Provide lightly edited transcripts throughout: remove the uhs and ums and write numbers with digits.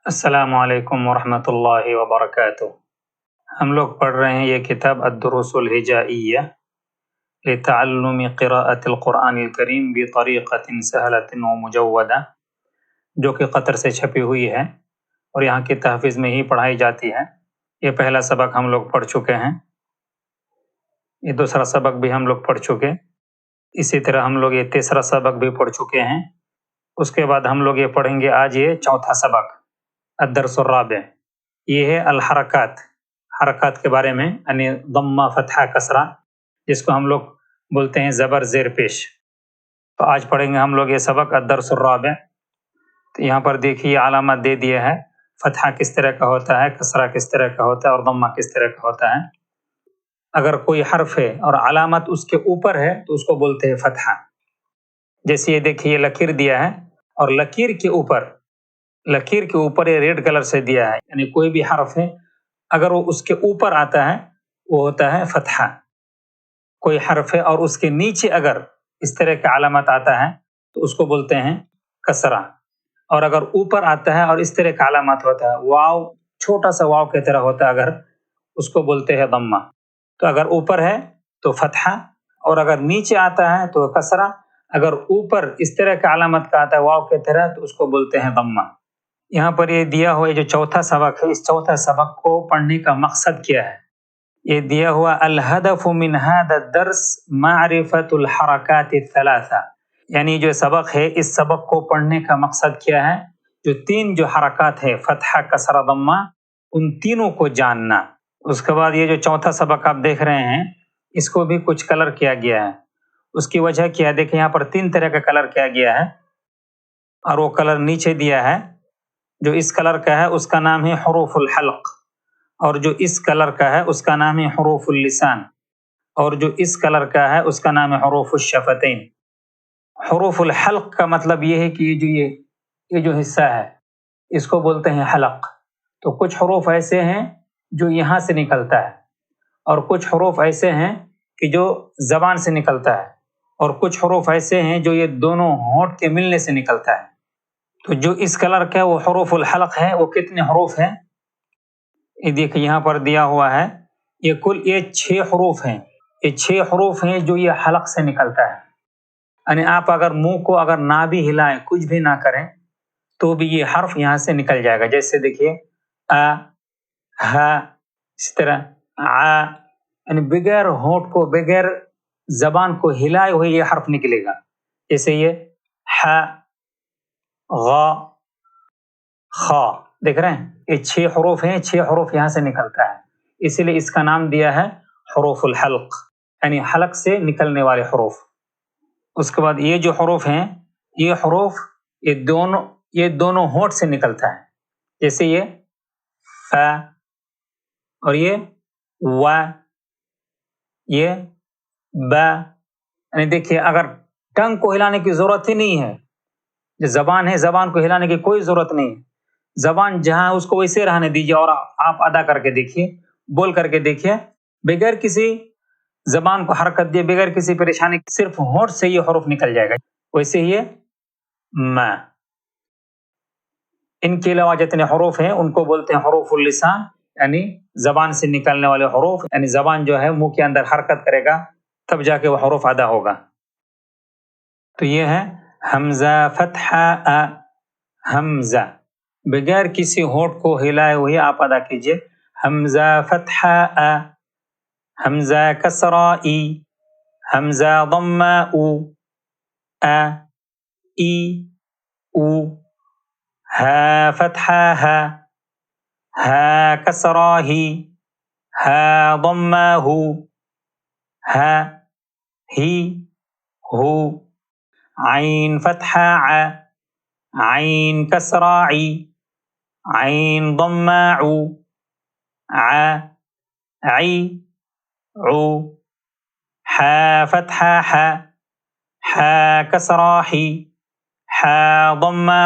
السلام علیکم ورحمۃ اللہ وبرکاتہ۔ ہم لوگ پڑھ رہے ہیں یہ کتاب الدروس الہجائیہ لتعلم قراءة القرآن الکریم بطریقۃ سہلۃ ومجودہ، جو کہ قطر سے چھپی ہوئی ہے اور یہاں کے تحفظ میں ہی پڑھائی جاتی ہے۔ یہ پہلا سبق ہم لوگ پڑھ چکے ہیں، یہ دوسرا سبق بھی ہم لوگ پڑھ چکے، اسی طرح ہم لوگ یہ تیسرا سبق بھی پڑھ چکے ہیں۔ اس کے بعد ہم لوگ یہ پڑھیں گے آج یہ چوتھا سبق الدرس الرابع، یہ ہے الحرکات، حرکات کے بارے میں، یعنی ضمہ، فتحہ، کسرہ، جس کو ہم لوگ بولتے ہیں زبر زیر پیش۔ تو آج پڑھیں گے ہم لوگ یہ سبق الدرس الرابع۔ تو یہاں پر دیکھیے علامات دے دیا ہے، فتحہ کس طرح کا ہوتا ہے، کسرہ کس طرح کا ہوتا ہے اور ضمہ کس طرح کا ہوتا ہے۔ اگر کوئی حرف ہے اور علامت اس کے اوپر ہے تو اس کو بولتے ہیں فتحہ۔ جیسے یہ دیکھیے یہ لکیر دیا ہے اور لکیر کے اوپر یہ ریڈ کلر سے دیا ہے، یعنی کوئی بھی حرف ہے اگر وہ اس کے اوپر آتا ہے وہ ہوتا ہے فتحہ۔ کوئی حرف ہے اور اس کے نیچے اگر اس طرح کا علامت آتا ہے تو اس کو بولتے ہیں کسرہ، اور اگر اوپر آتا ہے اور اس طرح کا علامت ہوتا ہے، واو، چھوٹا سا واو کی طرح ہوتا ہے اگر، اس کو بولتے ہیں ضمہ۔ تو اگر اوپر ہے تو فتحہ، اور اگر نیچے آتا ہے تو کسرہ، اگر اوپر اس طرح کا علامت کا آتا ہے واو کی طرح تو اس کو بولتے ہیں ضمہ۔ یہاں پر یہ دیا ہوا جو چوتھا سبق ہے، اس چوتھا سبق کو پڑھنے کا مقصد کیا ہے؟ یہ دیا ہوا الہدف من هذا الدرس معرفت الحرکات الثلاثہ، یعنی جو سبق ہے اس سبق کو پڑھنے کا مقصد کیا ہے؟ جو تین جو حرکات ہے فتحہ، کسرہ، ضمہ، ان تینوں کو جاننا۔ اس کے بعد یہ جو چوتھا سبق آپ دیکھ رہے ہیں اس کو بھی کچھ کلر کیا گیا ہے، اس کی وجہ کیا ہے؟ دیکھیں یہاں پر تین طرح کا کلر کیا گیا ہے، اور وہ کلر نیچے دیا ہے۔ جو اس کلر کا ہے اس کا نام ہے حروف الحلق، اور جو اس کلر کا ہے اس کا نام ہے حروف اللسان، اور جو اس کلر کا ہے اس کا نام ہے حروف الشفتین۔ حروف الحلق کا مطلب یہ ہے کہ یہ جو حصہ ہے اس کو بولتے ہیں حلق۔ تو کچھ حروف ایسے ہیں جو یہاں سے نکلتا ہے، اور کچھ حروف ایسے ہیں کہ جو زبان سے نکلتا ہے، اور کچھ حروف ایسے ہیں جو یہ دونوں ہونٹ کے ملنے سے نکلتا ہے۔ تو جو اس کلر کا وہ حروف الحلق ہے، وہ کتنے حروف ہیں؟ یہ دیکھیں یہاں پر دیا ہوا ہے، یہ کل 6 حروف ہیں، یہ 6 حروف ہیں جو یہ حلق سے نکلتا ہے۔ یعنی آپ اگر منہ کو اگر نہ بھی ہلائیں، کچھ بھی نہ کریں، تو بھی یہ حرف یہاں سے نکل جائے گا۔ جیسے دیکھیے ہ، اس طرح یعنی بغیر ہونٹ کو، بغیر زبان کو ہلائے ہوئے یہ حرف نکلے گا۔ جیسے یہ ح، غ، خ، دیکھ رہے ہیں یہ 6 حروف ہیں، 6 حروف یہاں سے نکلتا ہے، اسی لیے اس کا نام دیا ہے حروف الحلق، یعنی حلق سے نکلنے والے حروف۔ اس کے بعد یہ جو حروف ہیں، یہ حروف یہ دونوں ہونٹ سے نکلتا ہے۔ جیسے یہ ف، اور یہ و، یہ ب، یعنی دیکھیے اگر ٹنگ کو ہلانے کی ضرورت ہی نہیں ہے، جو زبان ہے زبان کو ہلانے کی کوئی ضرورت نہیں، زبان جہاں اس کو ویسے رہنے دیجیے، اور آپ ادا کر کے دیکھیے، بول کر کے دیکھیے، بغیر کسی زبان کو حرکت دیے، بغیر کسی پریشانی، صرف ہونٹ سے یہ حروف نکل جائے گا۔ ویسے ہی م، ان کے علاوہ جتنے حروف ہیں ان کو بولتے ہیں حروف اللسان، یعنی زبان سے نکلنے والے حروف، یعنی زبان جو ہے منہ کے اندر حرکت کرے گا تب جا کے وہ حروف ادا ہوگا۔ تو یہ ہے حمزہ، فتحہ، حمزہ، بغیر کسی ہونٹ کو ہلائے ہوئے آپ ادا کیجئے، حمزہ فتحہ، حمزہ کسرہ، حمزہ ضمہ، ای، او، ہا فتحہ، ہا کسرہ، ہا ضمہ، ہا، ہی، ہو، عین فتحہ، عین کسرہ، عین ضمہ، عی، عو، حا فتحہ، حا کسرہ، حا ضمہ،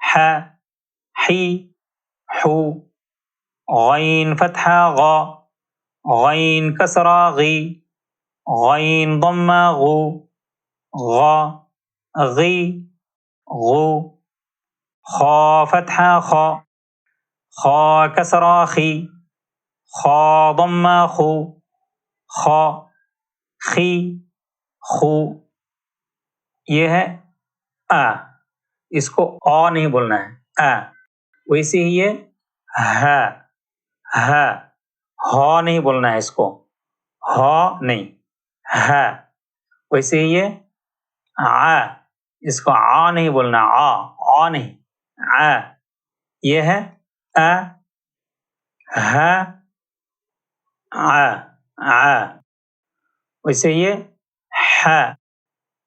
حا، حی، حو، غین فتحہ، غین کسرہ، غین ضمہ، غ، غی، غو، خا فتحہ خا، خا کسرہ خی، خا ضمہ خو، خا خی خو. یہ ہے اس کو نہیں بولنا ہے ویسے ہی یہ ہا نہیں بولنا ہے اس کو، ہا نہیں ویسے ہی یہ اس کو نہیں بولنا، نہیں یہ ہے ویسے یہ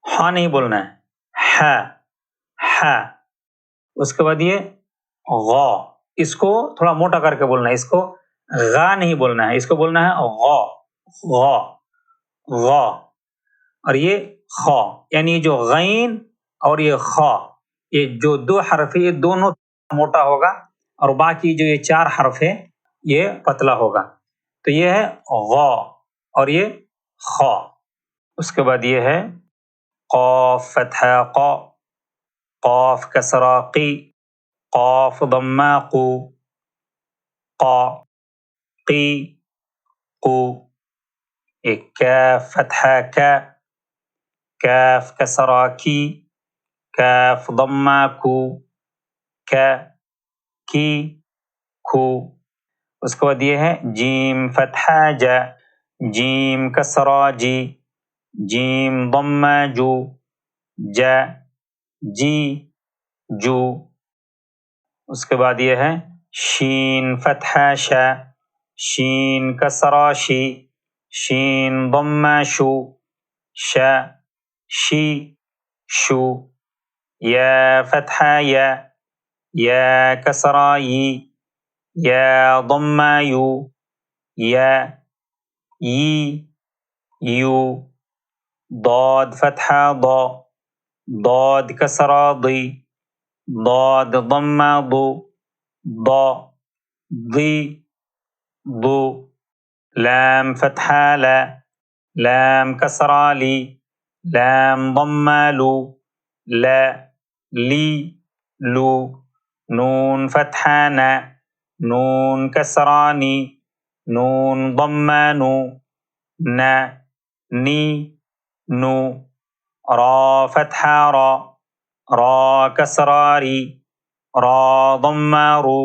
ہا نہیں بولنا ہے اس کے بعد یہ غا، اس کو تھوڑا موٹا کر کے بولنا ہے، اس کو غا نہیں بولنا ہے، اس کو بولنا ہے غا غا غا. اور یہ خا، یعنی جو غین اور یہ خا، یہ جو دو حرف ہے یہ دونوں موٹا ہوگا اور باقی جو یہ چار حرف ہے یہ پتلا ہوگا. تو یہ ہے غا اور یہ خا. اس کے بعد یہ ہے قاف فتحہ قا، قاف کسرہ قی، قاف ضمہ قو، قا قی قو. ایک کاف فتحہ کا، کاف کسرہ کی، کاف ضمہ کو، کا کی کو. اس کے بعد یہ ہے جیم فتحہ جا، جیم کسرہ جی، جیم ضمہ جو، جا جی جو. اس کے بعد یہ ہے شین فتحہ شا، شین کسرہ شی، شین ضمہ شو، شا شی شو. یا فتحہ یا، یا کسرہ یی، یا ضمہ یو، یا یی یو. ضاد فتحہ ضا، ضاد کسرہ ضی، ضاد ضمہ ضو، ضا ضی ضو. لام فتحہ لا، لام کسرہ لی، لام ضمہ لو، لا لی لو. نون فتحہ نا، نون کسرہ نی، نون ضمہ نو، نا نی نو. را فتحہ را، را کسرہ ری، را ضمہ رو،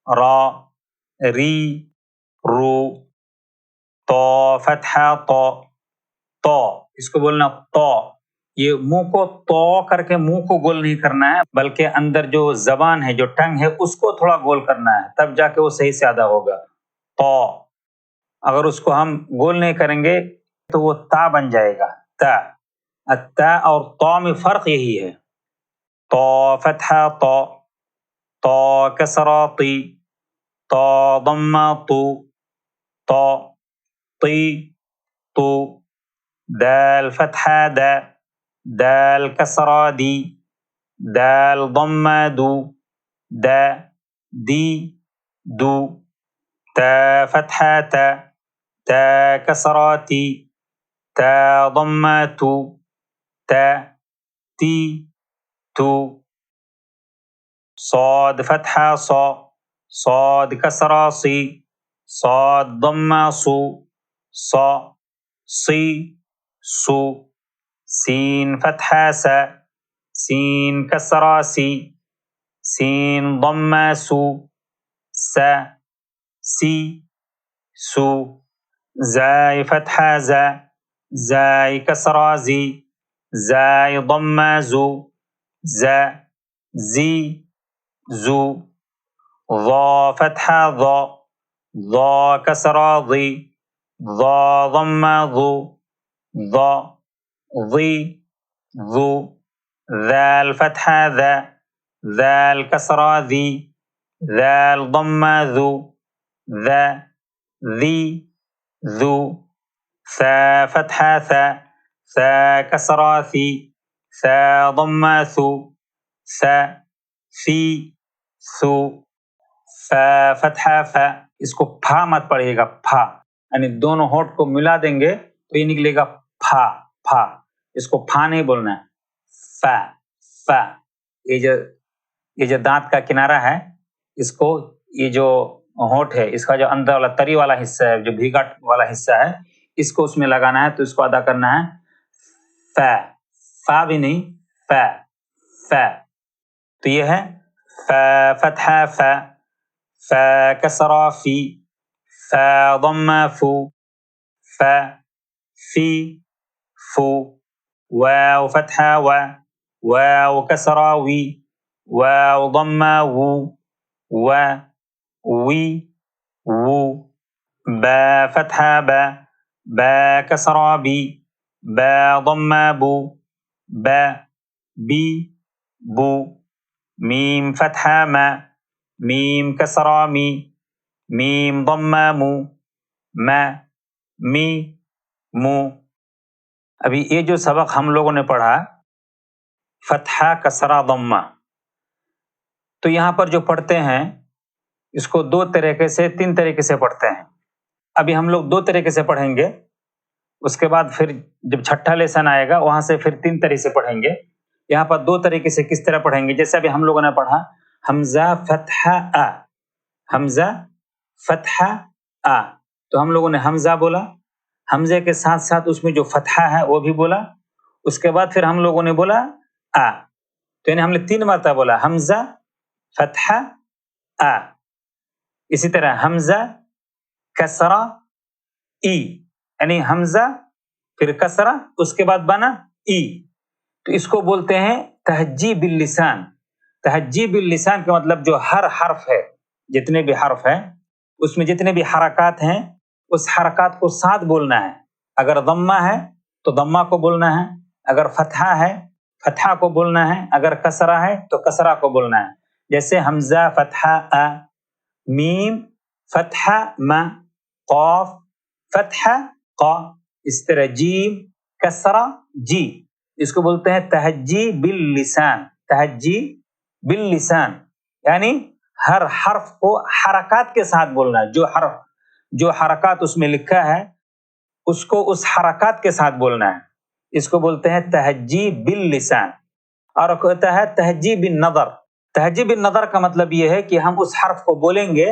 را ری رو. طا فتحہ طا، طا اس کو بولنا طا. یہ منہ کو طا کر کے منہ کو گول نہیں کرنا ہے، بلکہ اندر جو زبان ہے جو ٹنگ ہے اس کو تھوڑا گول کرنا ہے، تب جا کے وہ صحیح سے ادا ہوگا. طا اگر اس کو ہم گول نہیں کریں گے تو وہ تا بن جائے گا، تا. التا اور طا میں فرق یہی ہے. طا فتحہ طا، طا کسرہ طی، طا ضمہ طو، طا طی تو. دال فتحہ دا، دال کسرہ دی، دال ضمہ دو، دا دی دو. تا فتحہ تا، تا کسرہ تی، تا ضمہ تو، تا تی تو. صاد فتحہ صا، صاد کسرہ سی، صاد ضمہ سو، صا سی سو. سین فتحہ سا، سین کسرہ سی، سین ضمہ سو، سا سی سو. زائی فتحہ زا، زائی کسرہ زی، زائی ضمہ زو، زا زی زو. ضا فتحہ ضا، ضا کسرہ ضی، ضا ضمہ ضو، ضا ضی ضو. ذال فتحہ ذا، ذال کسرہ ذی، ذال ضمہ ذو، ذا ذی ذو. ثا فتحہ ثا، ثا کسرہ ثی، ثا ضمہ ثو، ثا ثی ثو. فا فتحہ فا، اس کو پھا مت پڑھیے گا، پھا یعنی دونوں ہونٹ کو ملا دیں گے تو یہ نکلے گا پھا پھا. اس کو پھا نہیں بولنا ہے، فا فا. یہ جو یہ جو دانت کا کنارہ ہے اس کو، یہ جو ہونٹ ہے اس کا جو اندر والا تری والا حصہ ہے، جو بھیگا والا حصہ ہے، اس کو اس میں لگانا ہے، تو اس کو ادا کرنا ہے فا، فا بھی نہیں، فا، فا. تو یہ ہے فا فتحہ فا، فا کسرہ فی، فا ضمہ فو، فا فی فو، واو فتحہ وا، واو کسرہ وی، واو ضمہ وو، وا وی وو، با فتحہ با، با کسرہ بی، با ضمہ بو، با بی بو، میم فتحہ ما، میم کسرہ می، میم ضمہ مو، ما می مو. ابھی یہ جو سبق ہم لوگوں نے پڑھا فتحہ کسرہ ضمہ، تو یہاں پر جو پڑھتے ہیں اس کو دو طریقے سے، تین طریقے سے پڑھتے ہیں. ابھی ہم لوگ دو طریقے سے پڑھیں گے، اس کے بعد پھر جب چھٹا لیسن آئے گا وہاں سے پھر تین طریقے سے پڑھیں گے. یہاں پر دو طریقے سے کس طرح پڑھیں گے، جیسے ابھی ہم لوگوں نے پڑھا حمزہ فتحہ آ، حمزہ فتحہ آ، تو ہم لوگوں نے حمزہ بولا، حمزے کے ساتھ ساتھ اس میں جو فتحہ ہے وہ بھی بولا، اس کے بعد پھر ہم لوگوں نے بولا آ، تو یعنی ہم نے تین مرتبہ بولا حمزہ فتحہ آ. اسی طرح حمزہ کسرہ ای، یعنی حمزہ پھر کسرہ اس کے بعد بنا ای، تو اس کو بولتے ہیں تہجیب اللسان. تہجیب اللسان کا مطلب جو ہر حرف ہے، جتنے بھی حرف ہیں اس میں جتنے بھی حرکات ہیں اس حرکات کو ساتھ بولنا ہے. اگر ضمہ ہے تو ضمہ کو بولنا ہے، اگر فتحہ ہے فتحہ کو بولنا ہے، اگر کسرہ ہے تو کسرہ کو بولنا ہے. جیسے حمزہ فتحہ آ، میم فتحہ ما، قاف فتحہ قا، اس طرح جیم کسرہ جی، اس کو بولتے ہیں تہجی باللسان. تہجی باللسان یعنی ہر حرف کو حرکات کے ساتھ بولنا ہے، جو حرکات اس میں لکھا ہے اس کو اس حرکات کے ساتھ بولنا ہے، اس کو بولتے ہیں تہجی باللسان. اور ہوتا ہے تہجی بالنظر. تہجی بالنظر کا مطلب یہ ہے کہ ہم اس حرف کو بولیں گے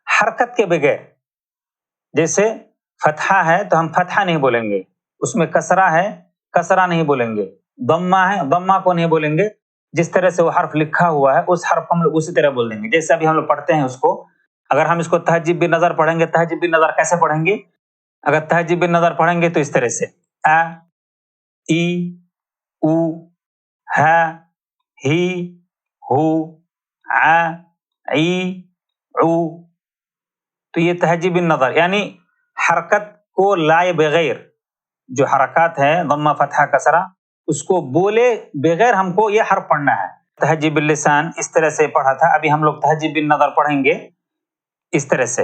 حرکت کے بغیر. جیسے فتحہ ہے تو ہم فتحہ نہیں بولیں گے، اس میں کسرہ ہے کسرہ نہیں بولیں گے، ضمہ ہے ضمہ کو نہیں بولیں گے، جس طرح سے وہ حرف لکھا ہوا ہے اس حرف کو ہم لوگ اسی طرح بول دیں گے. جیسے ابھی ہم لوگ پڑھتے ہیں اس کو، اگر ہم اس کو تہجیب بالنظر پڑھیں گے، تہجیب بالنظر کیسے پڑھیں گے؟ اگر تہجیب بالنظر پڑھیں گے تو اس طرح سے ا ای او ہ ہی ہو ع ای عو. تو یہ تہجیب النظر یعنی حرکت کو لائے بغیر، جو حرکات ہیں ضمہ فتحہ کسرہ اس کو بولے بغیر ہم کو یہ حرف پڑھنا ہے. تہجیب اللسان اس طرح سے پڑھا تھا، ابھی ہم لوگ تہجیب النظر پڑھیں گے اس طرح سے.